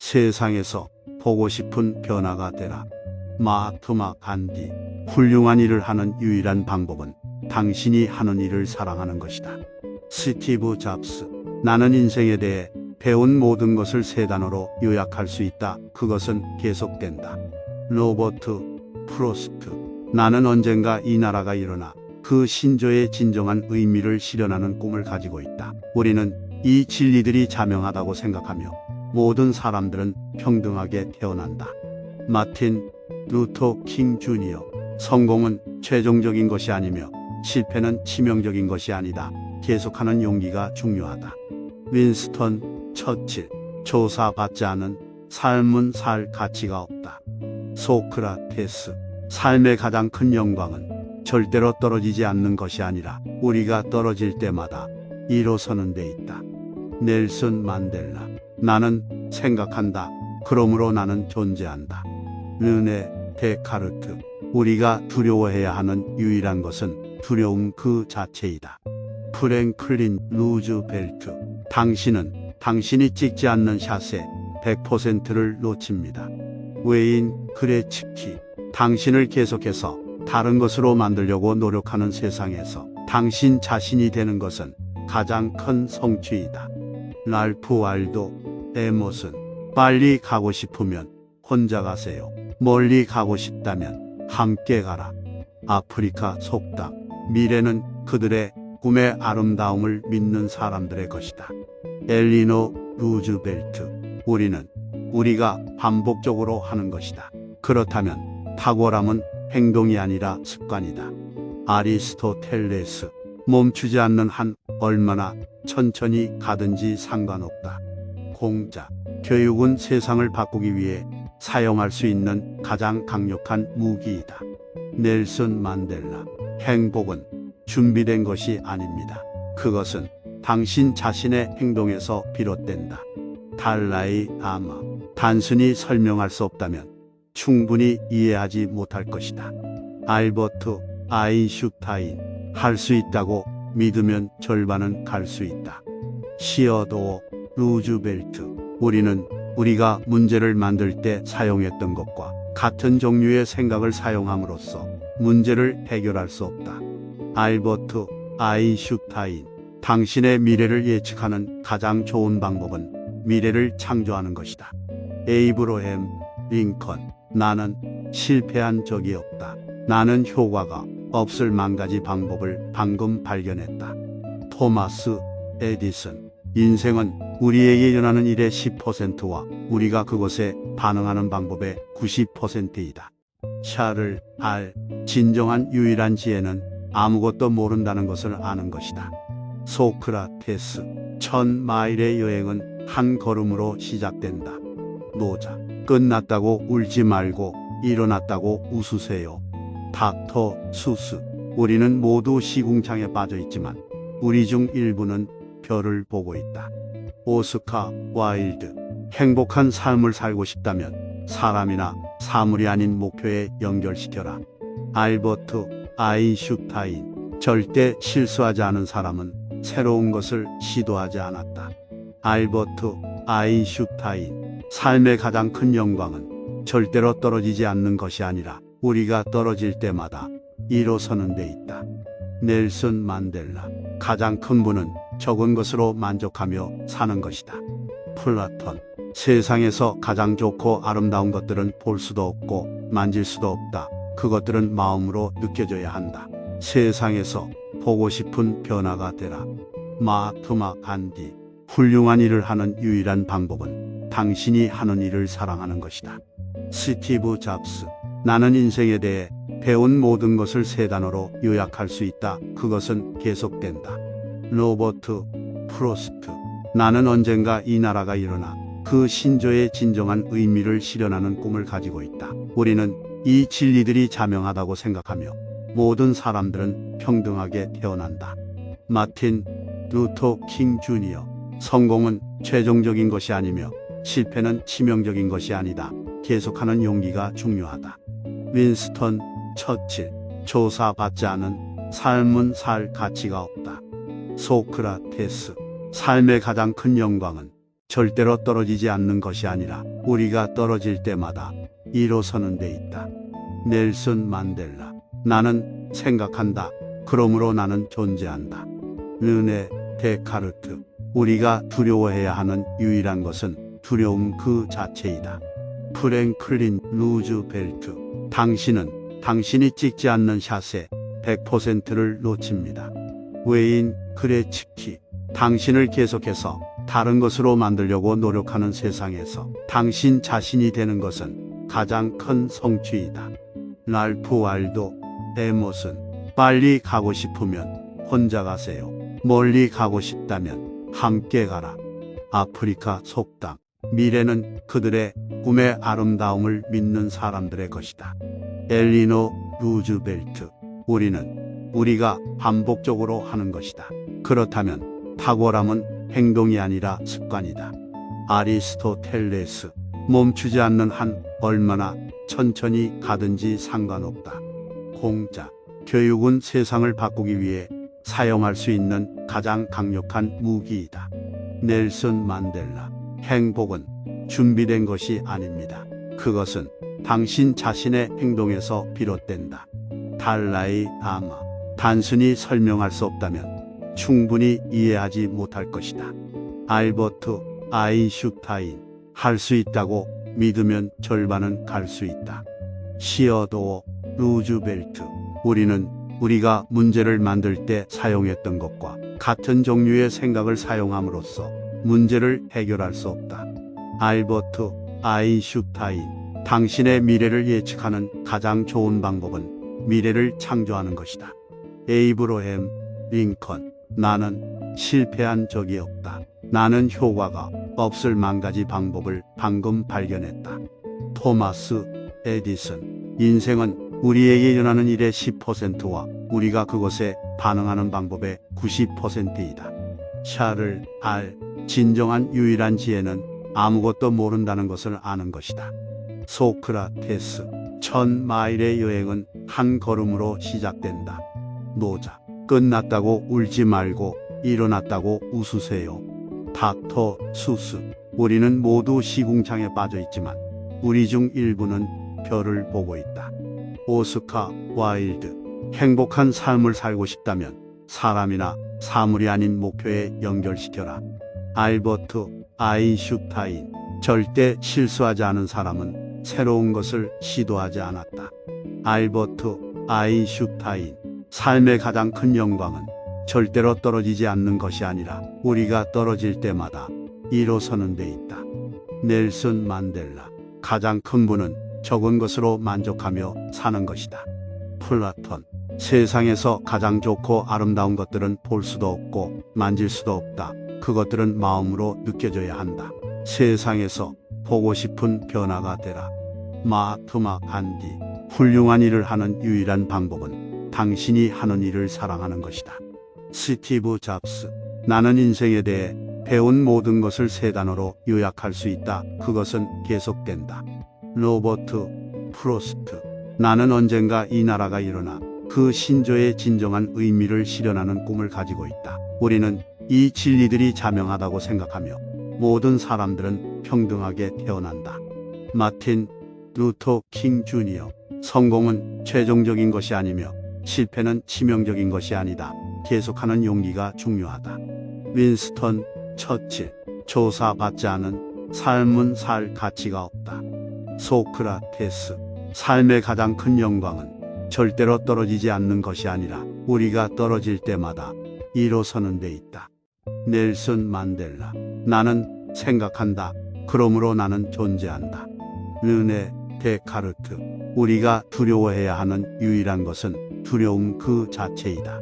세상에서 보고 싶은 변화가 되라. 마하트마 간디. 훌륭한 일을 하는 유일한 방법은 당신이 하는 일을 사랑하는 것이다. 스티브 잡스. 나는 인생에 대해 배운 모든 것을 세 단어로 요약할 수 있다. 그것은 계속된다. 로버트 프로스트. 나는 언젠가 이 나라가 일어나 그 신조의 진정한 의미를 실현하는 꿈을 가지고 있다. 우리는 이 진리들이 자명하다고 생각하며 모든 사람들은 평등하게 태어난다. 마틴 루터 킹 주니어. 성공은 최종적인 것이 아니며 실패는 치명적인 것이 아니다. 계속하는 용기가 중요하다. 윈스턴 처칠. 조사받지 않은 삶은 살 가치가 없다. 소크라테스. 삶의 가장 큰 영광은 절대로 떨어지지 않는 것이 아니라 우리가 떨어질 때마다 일어서는 데 있다. 넬슨 만델라. 나는 생각한다. 그러므로 나는 존재한다. 르네 데카르트. 우리가 두려워해야 하는 유일한 것은 두려움 그 자체이다. 프랭클린 루즈벨트. 당신은 당신이 찍지 않는 샷에 100%를 놓칩니다. 웨인 그레츠키. 당신을 계속해서 다른 것으로 만들려고 노력하는 세상에서 당신 자신이 되는 것은 가장 큰 성취이다. 랄프 waldo 에머슨. 빨리 가고 싶으면 혼자 가세요. 멀리 가고 싶다면 함께 가라. 아프리카 속담. 미래는 그들의 꿈의 아름다움을 믿는 사람들의 것이다. 엘리노 루즈벨트. 우리는 우리가 반복적으로 하는 것이다. 그렇다면 탁월함은 행동이 아니라 습관이다. 아리스토텔레스. 멈추지 않는 한 얼마나 천천히 가든지 상관없다. 공자. 교육은 세상을 바꾸기 위해 사용할 수 있는 가장 강력한 무기이다. 넬슨 만델라. 행복은 준비된 것이 아닙니다. 그것은 당신 자신의 행동에서 비롯된다. 달라이 라마. 단순히 설명할 수 없다면 충분히 이해하지 못할 것이다. 알버트 아인슈타인. 할 수 있다고 믿으면 절반은 갈 수 있다. 시어도어 루즈벨트. 우리는 우리가 문제를 만들 때 사용했던 것과 같은 종류의 생각을 사용함으로써 문제를 해결할 수 없다. 알버트 아인슈타인. 당신의 미래를 예측하는 가장 좋은 방법은 미래를 창조하는 것이다. 에이브러햄 링컨. 나는 실패한 적이 없다. 나는 효과가 없을 만가지 방법을 방금 발견했다. 토마스 에디슨. 인생은 우리에게 일어나는 일의 10%와 우리가 그것에 반응하는 방법의 90%이다. 샤를 알. 진정한 유일한 지혜는 아무것도 모른다는 것을 아는 것이다. 소크라테스. 1000마일의 여행은 한 걸음으로 시작된다. 노자. 끝났다고 울지 말고 일어났다고 웃으세요. 닥터 수스. 우리는 모두 시궁창에 빠져 있지만 우리 중 일부는 별을 보고 있다. 오스카 와일드. 행복한 삶을 살고 싶다면 사람이나 사물이 아닌 목표에 연결시켜라. 알버트 아인슈타인. 절대 실수하지 않은 사람은 새로운 것을 시도하지 않았다. 알버트 아인슈타인. 삶의 가장 큰 영광은 절대로 떨어지지 않는 것이 아니라 우리가 떨어질 때마다 일어서는 데 있다. 넬슨 만델라. 가장 큰 분은 적은 것으로 만족하며 사는 것이다. 플라톤. 세상에서 가장 좋고 아름다운 것들은 볼 수도 없고 만질 수도 없다. 그것들은 마음으로 느껴져야 한다. 세상에서 보고 싶은 변화가 되라. 마하트마 간디. 훌륭한 일을 하는 유일한 방법은 당신이 하는 일을 사랑하는 것이다. 스티브 잡스. 나는 인생에 대해 배운 모든 것을 세 단어로 요약할 수 있다. 그것은 계속된다. 로버트 프로스트. 나는 언젠가 이 나라가 일어나 그 신조의 진정한 의미를 실현하는 꿈을 가지고 있다. 우리는 이 진리들이 자명하다고 생각하며 모든 사람들은 평등하게 태어난다. 마틴 루터 킹 주니어. 성공은 최종적인 것이 아니며 실패는 치명적인 것이 아니다. 계속하는 용기가 중요하다. 윈스턴 처칠. 조사받지 않은 삶은 살 가치가 없다. 소크라테스. 삶의 가장 큰 영광은 절대로 떨어지지 않는 것이 아니라 우리가 떨어질 때마다 일어서는 데 있다. 넬슨 만델라. 나는 생각한다. 그러므로 나는 존재한다. 르네 데카르트. 우리가 두려워해야 하는 유일한 것은 두려움 그 자체이다. 프랭클린 루즈벨트. 당신은 당신이 찍지 않는 샷에 100%를 놓칩니다. 웨인 그레츠키. 당신을 계속해서 다른 것으로 만들려고 노력하는 세상에서 당신 자신이 되는 것은 가장 큰 성취이다. 랄프 waldo 에머슨. 빨리 가고 싶으면 혼자 가세요. 멀리 가고 싶다면 함께 가라. 아프리카 속담. 미래는 그들의 꿈의 아름다움을 믿는 사람들의 것이다. 엘리노 루즈벨트. 우리는 우리가 반복적으로 하는 것이다. 그렇다면 탁월함은 행동이 아니라 습관이다. 아리스토텔레스. 멈추지 않는 한 얼마나 천천히 가든지 상관없다. 공자. 교육은 세상을 바꾸기 위해 사용할 수 있는 가장 강력한 무기이다. 넬슨 만델라. 행복은 준비된 것이 아닙니다. 그것은 당신 자신의 행동에서 비롯된다. 달라이 라마. 단순히 설명할 수 없다면 충분히 이해하지 못할 것이다. 알버트 아인슈타인. 할 수 있다고 믿으면 절반은 갈 수 있다. 시어도어 루즈벨트. 우리는 우리가 문제를 만들 때 사용했던 것과 같은 종류의 생각을 사용함으로써 문제를 해결할 수 없다. 알버트 아인슈타인. 당신의 미래를 예측하는 가장 좋은 방법은 미래를 창조하는 것이다. 에이브러햄 링컨. 나는 실패한 적이 없다. 나는 효과가 없을 만가지 방법을 방금 발견했다. 토마스 에디슨. 인생은 우리에게 일어나는 일의 10%와 우리가 그것에 반응하는 방법의 90%이다. 샤를 알. 진정한 유일한 지혜는 아무것도 모른다는 것을 아는 것이다. 소크라테스. 1000마일의 여행은 한 걸음으로 시작된다. 노자. 끝났다고 울지 말고 일어났다고 웃으세요. 닥터 수스. 우리는 모두 시궁창에 빠져 있지만 우리 중 일부는 별을 보고 있다. 오스카 와일드. 행복한 삶을 살고 싶다면 사람이나 사물이 아닌 목표에 연결시켜라. 알버트 아인슈타인. 절대 실수하지 않은 사람은 새로운 것을 시도하지 않았다. 알버트 아인슈타인. 삶의 가장 큰 영광은 절대로 떨어지지 않는 것이 아니라 우리가 떨어질 때마다 일어서는 데 있다. 넬슨 만델라. 가장 큰 분은 적은 것으로 만족하며 사는 것이다. 플라톤. 세상에서 가장 좋고 아름다운 것들은 볼 수도 없고 만질 수도 없다. 그것들은 마음으로 느껴져야 한다. 세상에서 보고 싶은 변화가 되라. 마하트마 간디. 훌륭한 일을 하는 유일한 방법은 당신이 하는 일을 사랑하는 것이다. 스티브 잡스. 나는 인생에 대해 배운 모든 것을 세 단어로 요약할 수 있다. 그것은 계속된다. 로버트 프로스트. 나는 언젠가 이 나라가 일어나 그 신조의 진정한 의미를 실현하는 꿈을 가지고 있다. 우리는 이 진리들이 자명하다고 생각하며 모든 사람들은 평등하게 태어난다. 마틴 루터 킹 주니어. 성공은 최종적인 것이 아니며 실패는 치명적인 것이 아니다. 계속하는 용기가 중요하다. 윈스턴 처칠. 조사받지 않은 삶은 살 가치가 없다. 소크라테스. 삶의 가장 큰 영광은 절대로 떨어지지 않는 것이 아니라 우리가 떨어질 때마다 일어서는 데 있다. 넬슨 만델라. 나는 생각한다. 그러므로 나는 존재한다. 르네 데카르트. 우리가 두려워해야 하는 유일한 것은 두려움 그 자체이다.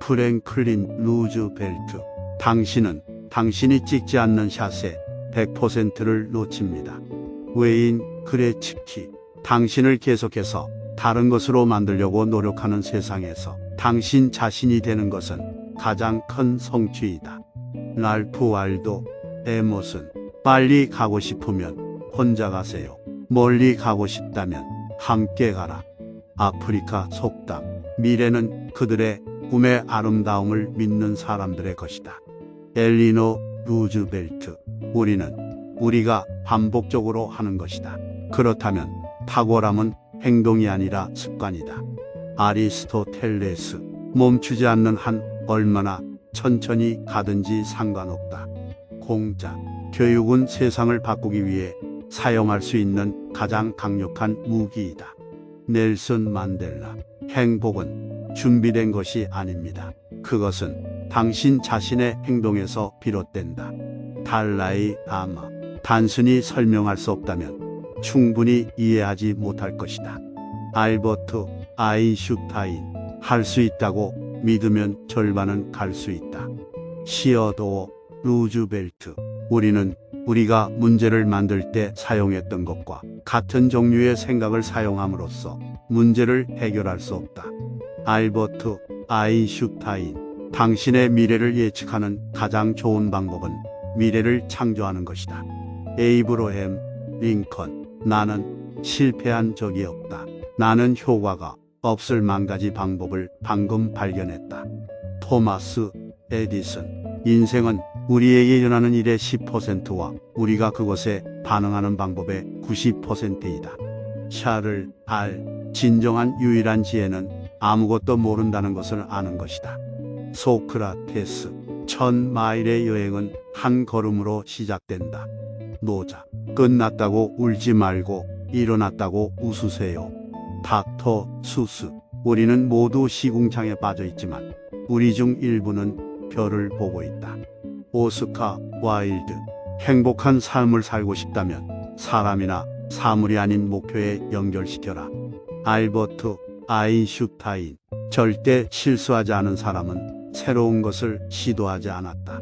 프랭클린 루즈벨트. 당신은 당신이 찍지 않는 샷에 100%를 놓칩니다. 웨인 그레츠키. 당신을 계속해서 다른 것으로 만들려고 노력하는 세상에서 당신 자신이 되는 것은 가장 큰 성취이다. 랄프 waldo 에머슨. 빨리 가고 싶으면 혼자 가세요. 멀리 가고 싶다면 함께 가라. 아프리카 속담. 미래는 그들의 꿈의 아름다움을 믿는 사람들의 것이다. 엘리노 루즈벨트. 우리는 우리가 반복적으로 하는 것이다. 그렇다면 탁월함은 행동이 아니라 습관이다. 아리스토텔레스. 멈추지 않는 한 얼마나 천천히 가든지 상관없다. 공자. 교육은 세상을 바꾸기 위해 사용할 수 있는 가장 강력한 무기이다. 넬슨 만델라. 행복은 준비된 것이 아닙니다. 그것은 당신 자신의 행동에서 비롯된다. 달라이 라마. 단순히 설명할 수 없다면 충분히 이해하지 못할 것이다. 알버트 아인슈타인. 할 수 있다고 믿으면 절반은 갈 수 있다. 시어도어 루즈벨트. 우리는 우리가 문제를 만들 때 사용했던 것과 같은 종류의 생각을 사용함으로써 문제를 해결할 수 없다. 알버트 아인슈타인. 당신의 미래를 예측하는 가장 좋은 방법은 미래를 창조하는 것이다. 에이브러햄 링컨. 나는 실패한 적이 없다. 나는 효과가 없을 만가지 방법을 방금 발견했다. 토마스 에디슨. 인생은 우리에게 일어나는 일의 10%와 우리가 그것에 반응하는 방법의 90%이다. 샤를 알. 진정한 유일한 지혜는 아무것도 모른다는 것을 아는 것이다. 소크라테스. 1000마일의 여행은 한 걸음으로 시작된다. 노자. 끝났다고 울지 말고 일어났다고 웃으세요. 닥터 수스. 우리는 모두 시궁창에 빠져 있지만 우리 중 일부는 별을 보고 있다. 오스카 와일드. 행복한 삶을 살고 싶다면 사람이나 사물이 아닌 목표에 연결시켜라. 알버트 아인슈타인. 절대 실수하지 않은 사람은 새로운 것을 시도하지 않았다.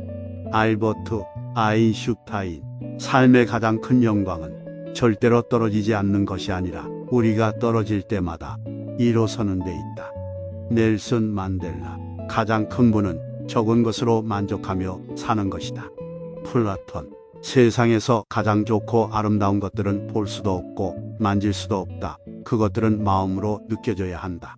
알버트 아인슈타인. 삶의 가장 큰 영광은 절대로 떨어지지 않는 것이 아니라 우리가 떨어질 때마다 일어서는 데 있다. 넬슨 만델라. 가장 큰 분은 적은 것으로 만족하며 사는 것이다. 플라톤. 세상에서 가장 좋고 아름다운 것들은 볼 수도 없고 만질 수도 없다. 그것들은 마음으로 느껴져야 한다.